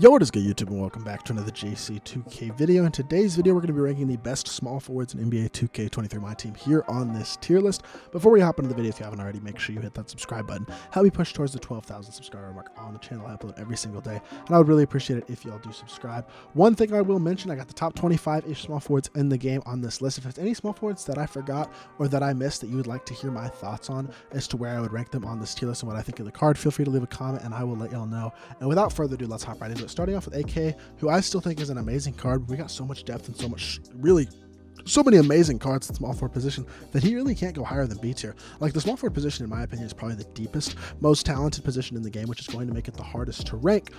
Yo, what is good, YouTube, and welcome back to another JC2K video. In today's video, we're going to be ranking the best small forwards in NBA 2K23 MyTEAM here on this tier list. Before we hop into the video, if you haven't already, make sure you hit that subscribe button. Help me push towards the 12,000 subscriber mark on the channel. I upload every single day, and I would really appreciate it if y'all do subscribe. One thing I will mention, I got the top 25-ish small forwards in the game on this list. If there's any small forwards that I forgot or that I missed that you would like to hear my thoughts on as to where I would rank them on this tier list and what I think of the card, feel free to leave a comment, and I will let y'all know. And without further ado, let's hop right into it. Starting off with AK, who I still think is an amazing card. We got so much depth and so many amazing cards at small forward position that he really can't go higher than B tier. Like, the small forward position, in my opinion, is probably the deepest, most talented position in the game, which is going to make it the hardest to rank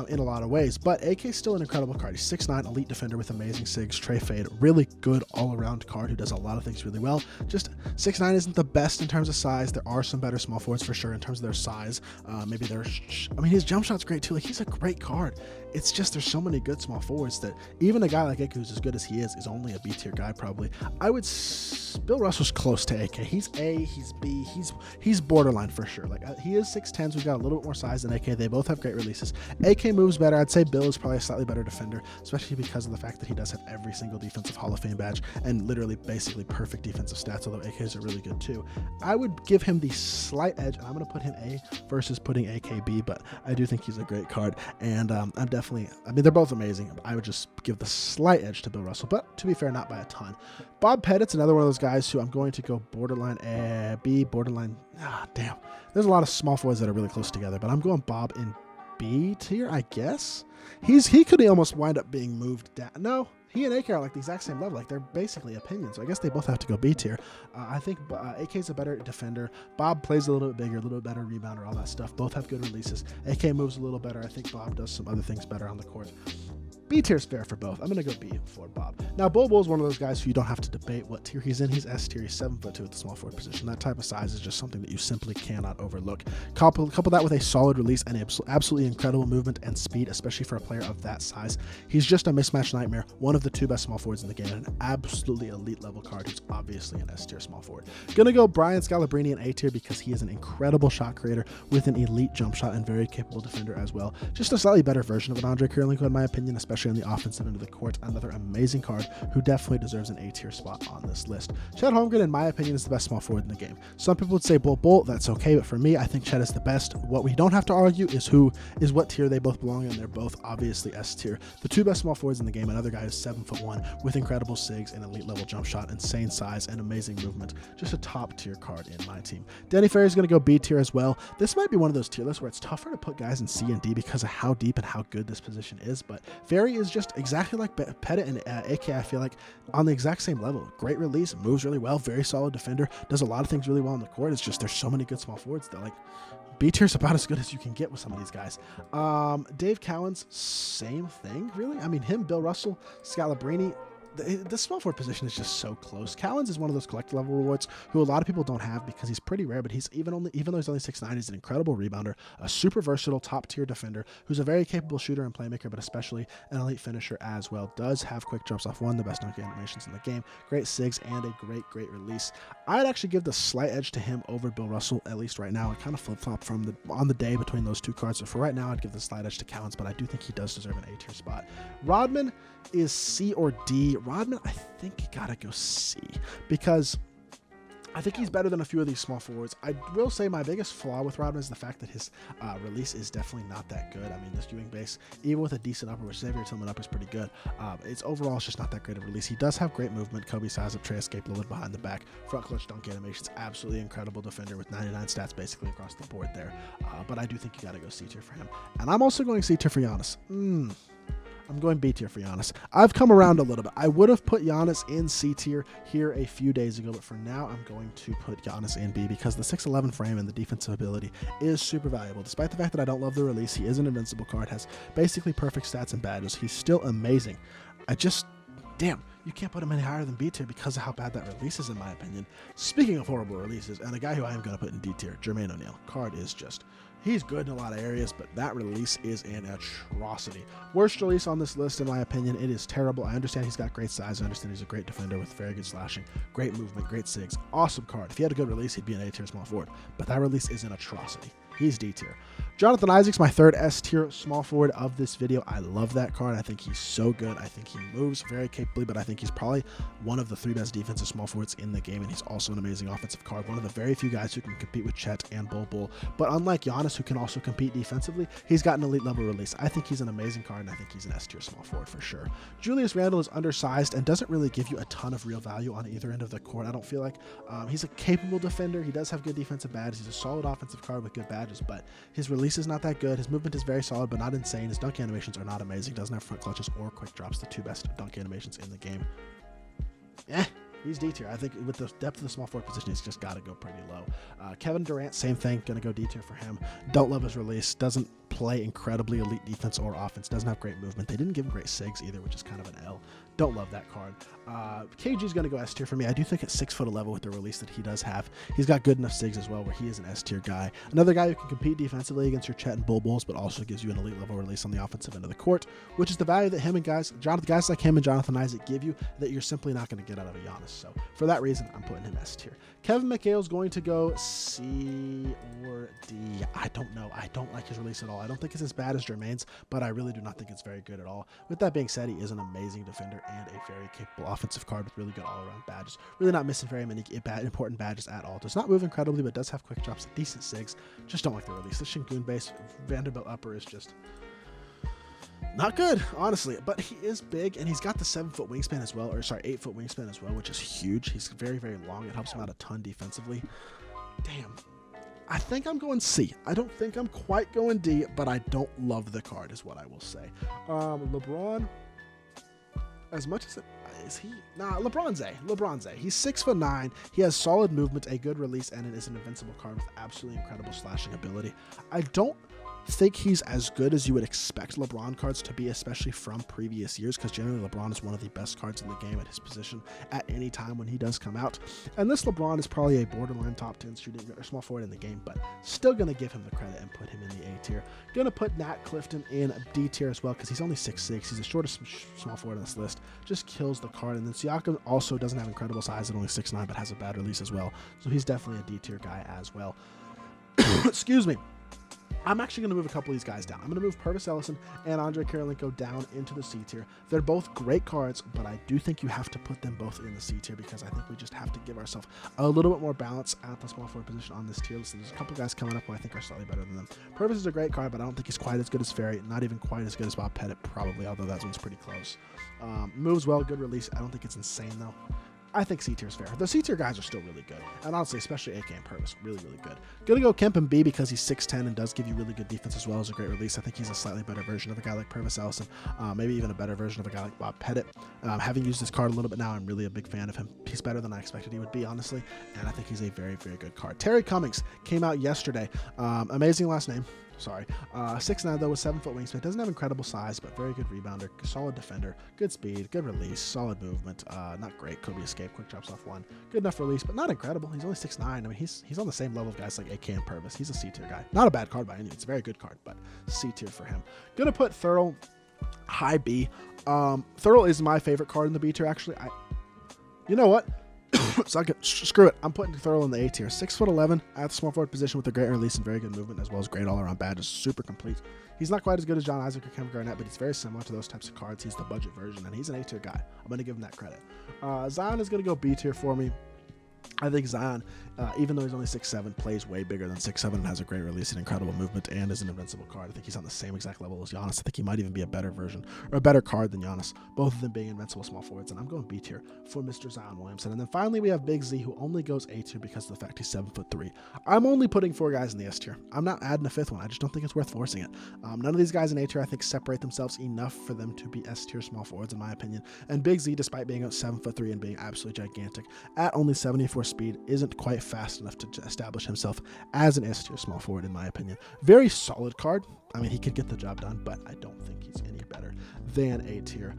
in a lot of ways. But AK is still an incredible card. He's 6'9", elite defender with amazing sigs, tray fade, really good all-around card who does a lot of things really well. Just 6'9" isn't the best in terms of size. There are some better small forwards for sure in terms of their size. Maybe his jump shot's great too. Like, he's a great card. It's just there's so many good small forwards that even a guy like AK, who's as good as he is only a B tier guy probably. Bill Russell's close to AK. He's A, he's B, he's borderline for sure. Like, he is 6'10", so we've got a little bit more size than AK. They both have great releases. AK moves better. I'd say Bill is probably a slightly better defender, especially because of the fact that he does have every single defensive Hall of Fame badge and literally basically perfect defensive stats, although AKs are really good too. I would give him the slight edge, and I'm going to put him A versus putting AK B, but I do think he's a great card, and they're both amazing. I would just give the slight edge to Bill Russell, but to be fair, not by a ton. Bob Pettit's another one of those guys who I'm going to go borderline B, borderline, damn. There's a lot of small forwards that are really close together, but I'm going Bob in B tier, I guess. He could almost wind up being moved down. No, he and AK are like the exact same level. Like, they're basically opinions. So I guess they both have to go B tier. I think AK's a better defender. Bob plays a little bit bigger, a little bit better rebounder, all that stuff. Both have good releases. AK moves a little better. I think Bob does some other things better on the court. B tier is fair for both. I'm going to go B for Bob. Now, Bull is one of those guys who you don't have to debate what tier he's in. He's S tier. He's 7'2" at the small forward position. That type of size is just something that you simply cannot overlook. Couple that with a solid release and absolutely incredible movement and speed, especially for a player of that size. He's just a mismatch nightmare. One of the two best small forwards in the game, and an absolutely elite level card who's obviously an S tier small forward. Gonna go Brian Scalabrine in A tier because he is an incredible shot creator with an elite jump shot and very capable defender as well. Just a slightly better version of an Andre Kirilenko, in my opinion, especially on the offensive end of the court. Another amazing card who definitely deserves an A tier spot on this list. Chet Holmgren, in my opinion, is the best small forward in the game. Some people would say Bull, that's okay, but for me, I think Chet is the best. What we don't have to argue is what tier they both belong in. They're both obviously S tier. The two best small forwards in the game, another guy is 7'1" with incredible sigs and elite level jump shot, insane size, and amazing movement. Just a top tier card in my team. Danny Ferry is going to go B tier as well. This might be one of those tier lists where it's tougher to put guys in C and D because of how deep and how good this position is, but Ferry is just exactly like Pettit and AK, I feel like, on the exact same level. Great release, moves really well, very solid defender, does a lot of things really well on the court. It's just there's so many good small forwards that, like, B tier is about as good as you can get with some of these guys. Dave Cowens, same thing, really. I mean, him, Bill Russell, Scalabrine, the small forward position is just so close. Cowens is one of those collector level rewards who a lot of people don't have because he's pretty rare, but he's even though he's only 6'9", he's an incredible rebounder, a super versatile top tier defender who's a very capable shooter and playmaker, but especially an elite finisher as well. Does have quick jumps off one, the best dunk animations in the game, great sigs, and a great release. I'd actually give the slight edge to him over Bill Russell, at least right now. I kind of flip-flop on the day between those two cards, so for right now, I'd give the slight edge to Cowens, but I do think he does deserve an A tier spot. Rodman is C or D. Rodman, I think, gotta go C because I think he's better than a few of these small forwards. I will say my biggest flaw with Rodman is the fact that his release is definitely not that good. I mean, this Ewing base, even with a decent upper, which Xavier Tillman up is pretty good, it's just not that great of a release. He does have great movement. Kobe size up, tray escape, a little bit behind the back, front clutch dunk animations, absolutely incredible defender with 99 stats basically across the board there. But I do think you got to go C tier for him. And I'm also going C tier for Giannis. I'm going B tier for Giannis. I've come around a little bit. I would have put Giannis in C tier here a few days ago, but for now I'm going to put Giannis in B because the 6'11" frame and the defensive ability is super valuable. Despite the fact that I don't love the release, he is an invincible card, has basically perfect stats and badges. He's still amazing. Damn, you can't put him any higher than B tier because of how bad that release is, in my opinion. Speaking of horrible releases, and a guy who I am going to put in D tier, Jermaine O'Neal. Card is just, he's good in a lot of areas, but that release is an atrocity. Worst release on this list, in my opinion. It is terrible. I understand he's got great size. I understand he's a great defender with very good slashing, great movement, great sigs. Awesome card. If he had a good release, he'd be an A tier small forward, but that release is an atrocity. He's D tier. Jonathan Isaac's my third S tier small forward of this video. I love that card. I think he's so good. I think he moves very capably, but I think he's probably one of the 3 best defensive small forwards in the game, and he's also an amazing offensive card. One of the very few guys who can compete with Chet and Bol. But unlike Giannis, who can also compete defensively, he's got an elite level release. I think he's an amazing card, and I think he's an S tier small forward for sure. Julius Randle is undersized and doesn't really give you a ton of real value on either end of the court. I don't feel like he's a capable defender. He does have good defensive badges. He's a solid offensive card with good badges, but his release is not that good. His movement is very solid, but not insane. His dunk animations are not amazing. Doesn't have front clutches or quick drops, the 2 best dunk animations in the game. He's D tier. I think with the depth of the small forward position, he's just got to go pretty low. Kevin Durant, same thing. Going to go D tier for him. Don't love his release. Doesn't play incredibly elite defense or offense. Doesn't have great movement. They didn't give him great SIGs either, which is kind of an L. Don't love that card. KG is going to go S tier for me. I do think at 6'11" with the release that he does have, he's got good enough SIGs as well where he is an S tier guy. Another guy who can compete defensively against your Chet and Bulls, but also gives you an elite level release on the offensive end of the court, which is the value that guys like him and Jonathan Isaac give you that you're simply not going to get out of a Giannis. So for that reason, I'm putting him S tier. Kevin McHale's going to go C or D. I don't know. I don't like his release at all. I don't think it's as bad as Jermaine's, but I really do not think it's very good at all. With that being said, he is an amazing defender and a very capable offensive card with really good all-around badges. Really not missing very many important badges at all. Does not move incredibly, but does have quick drops, decent SIGs. Just don't like the release. The Shingun base Vanderbilt upper is just not good, honestly, but he is big, and he's got the 7-foot wingspan as well, or sorry, 8-foot wingspan as well, which is huge. He's very, very long. It helps him out a ton defensively. Damn. I think I'm going C. I don't think I'm quite going D, but I don't love the card is what I will say. LeBron, as much as LeBron's A. LeBron's A. He's 6'9". He has solid movement, a good release, and it is an invincible card with absolutely incredible slashing ability. I don't think he's as good as you would expect LeBron cards to be, especially from previous years, because generally LeBron is one of the best cards in the game at his position at any time when he does come out. And this LeBron is probably a borderline top 10 shooting or small forward in the game, but still going to give him the credit and put him in the A tier. Going to put Nat Clifton in D tier as well, because he's only 6'6". He's the shortest small forward on this list. Just kills the card. And then Siakam also doesn't have incredible size at only 6'9", but has a bad release as well. So he's definitely a D tier guy as well. Excuse me. I'm actually going to move a couple of these guys down. I'm going to move Purvis Ellison and Andre Kirilenko down into the C tier. They're both great cards, but I do think you have to put them both in the C tier because I think we just have to give ourselves a little bit more balance at the small forward position on this tier list. And there's a couple guys coming up who I think are slightly better than them. Purvis is a great card, but I don't think he's quite as good as Ferry. Not even quite as good as Bob Pettit, probably, although that one's pretty close. Moves well, good release. I don't think it's insane, though. I think C tier is fair. The C tier guys are still really good. And honestly, especially AK and Purvis, really, really good. Gonna go Kemp and B because he's 6'10" and does give you really good defense as well as a great release. I think he's a slightly better version of a guy like Purvis Ellison, maybe even a better version of a guy like Bob Pettit. Having used this card a little bit now, I'm really a big fan of him. He's better than I expected he would be, honestly. And I think he's a very, very good card. Terry Cummings came out yesterday. Amazing last name. Sorry. 6'9", though, with 7-foot wingspan. Doesn't have incredible size, but very good rebounder, solid defender, good speed, good release, solid movement. Not great. Could be escape, quick drops off one. Good enough release, but not incredible. He's only 6'9". I mean, he's on the same level of guys like AK and Purvis. He's a C tier guy. Not a bad card by any means. It's a very good card, but C tier for him. Gonna put Thurl high B. Thurl is my favorite card in the B tier, actually. You know what? Screw it. I'm putting Thurl in the A tier. 6'11" at the small forward position with a great release and very good movement, as well as great all-around badges. Super complete. He's not quite as good as John Isaac or Kevin Garnett, but he's very similar to those types of cards. He's the budget version, and he's an A tier guy. I'm going to give him that credit. Zion is going to go B tier for me. I think Zion, even though he's only 6'7", plays way bigger than 6'7" and has a great release and incredible movement and is an invincible card. I think he's on the same exact level as Giannis. I think he might even be a better version or a better card than Giannis, both of them being invincible small forwards. And I'm going B tier for Mr. Zion Williamson. And then finally, we have Big Z, who only goes A tier because of the fact he's 7'3". I'm only putting 4 guys in the S tier. I'm not adding a 5th one. I just don't think it's worth forcing it. None of these guys in A tier, I think, separate themselves enough for them to be S tier small forwards, in my opinion. And Big Z, despite being 7'3" and being absolutely gigantic, at only 74 speed, isn't quite fast enough to establish himself as an S tier small forward, in my opinion. Very solid card. I mean, he could get the job done, but I don't think he's any better than A tier.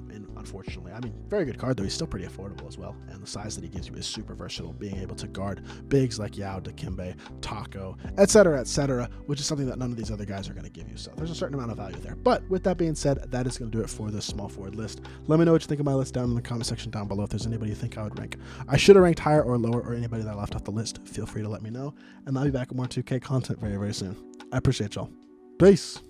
And unfortunately, I mean, very good card, though. He's still pretty affordable as well. And the size that he gives you is super versatile, being able to guard bigs like Yao, Dikembe, Taco, etc., which is something that none of these other guys are going to give you. So there's a certain amount of value there. But with that being said, that is going to do it for this small forward list. Let me know what you think of my list down in the comment section down below. If there's anybody you think I would rank, I should have ranked higher or lower, or anybody that I left off the list, feel free to let me know. And I'll be back with more 2K content very, very soon. I appreciate y'all. Peace.